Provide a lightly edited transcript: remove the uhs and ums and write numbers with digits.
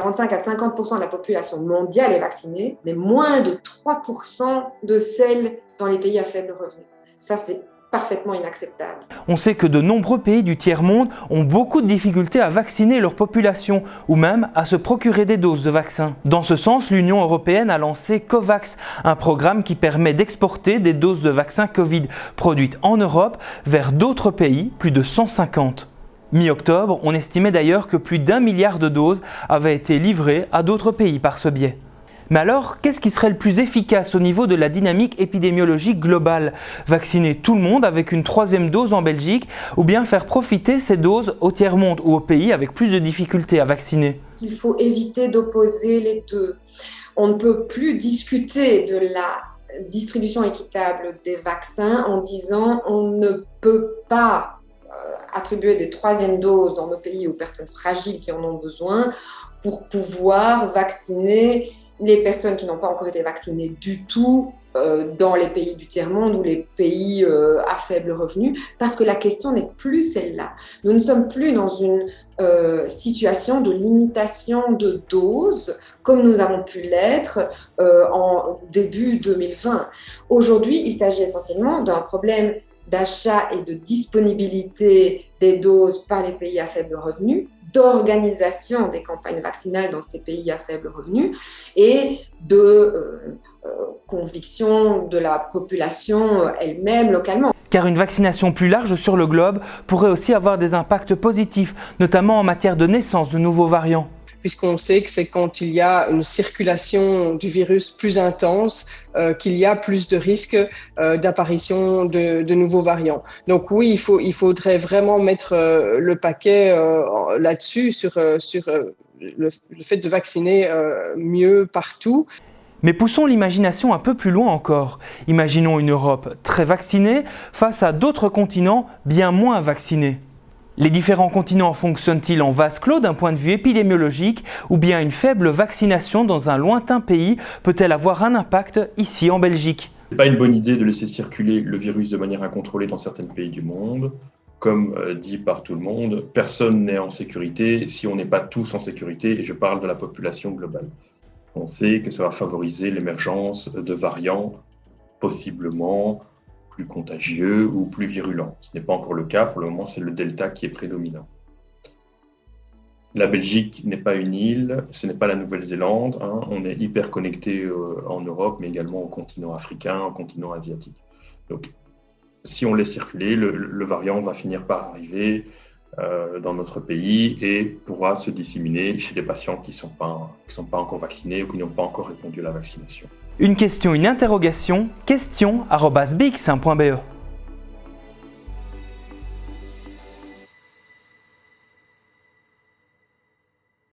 45 à 50% de la population mondiale est vaccinée, mais moins de 3% de celle dans les pays à faible revenu. Ça, c'est parfaitement inacceptable. On sait que de nombreux pays du tiers-monde ont beaucoup de difficultés à vacciner leur population ou même à se procurer des doses de vaccins. Dans ce sens, l'Union européenne a lancé COVAX, un programme qui permet d'exporter des doses de vaccins Covid produites en Europe vers d'autres pays, plus de 150. Mi-octobre, on estimait d'ailleurs que plus d'1 milliard de doses avaient été livrées à d'autres pays par ce biais. Mais alors, qu'est-ce qui serait le plus efficace au niveau de la dynamique épidémiologique globale? Vacciner tout le monde avec une 3e dose en Belgique ou bien faire profiter ces doses au tiers-monde ou aux pays avec plus de difficultés à vacciner? Il faut éviter d'opposer les deux. On ne peut plus discuter de la distribution équitable des vaccins en disant on ne peut pas attribuer des 3e doses dans nos pays aux personnes fragiles qui en ont besoin pour pouvoir vacciner les personnes qui n'ont pas encore été vaccinées du tout dans les pays du tiers-monde ou les pays à faible revenu, parce que la question n'est plus celle-là. Nous ne sommes plus dans une situation de limitation de doses comme nous avons pu l'être en début 2020. Aujourd'hui, il s'agit essentiellement d'un problème d'achat et de disponibilité des doses par les pays à faible revenu, d'organisation des campagnes vaccinales dans ces pays à faible revenu et de conviction de la population elle-même localement. Car une vaccination plus large sur le globe pourrait aussi avoir des impacts positifs, notamment en matière de naissance de nouveaux variants. Puisqu'on sait que c'est quand il y a une circulation du virus plus intense qu'il y a plus de risques d'apparition de nouveaux variants. Donc oui, il faudrait vraiment mettre le paquet là-dessus, sur le fait de vacciner mieux partout. Mais poussons l'imagination un peu plus loin encore. Imaginons une Europe très vaccinée face à d'autres continents bien moins vaccinés. Les différents continents fonctionnent-ils en vase clos d'un point de vue épidémiologique ou bien une faible vaccination dans un lointain pays peut-elle avoir un impact ici en Belgique? Ce n'est pas une bonne idée de laisser circuler le virus de manière incontrôlée dans certains pays du monde. Comme dit par tout le monde, personne n'est en sécurité si on n'est pas tous en sécurité, et je parle de la population globale. On sait que ça va favoriser l'émergence de variants possiblement plus contagieux ou plus virulents. Ce n'est pas encore le cas, pour le moment c'est le Delta qui est prédominant. La Belgique n'est pas une île, ce n'est pas la Nouvelle-Zélande, on est hyper connecté en Europe, mais également au continent africain, au continent asiatique. Donc si on laisse circuler, le variant va finir par arriver dans notre pays et pourra se disséminer chez des patients qui ne sont pas encore vaccinés ou qui n'ont pas encore répondu à la vaccination. Une question, une interrogation, question@bx1.be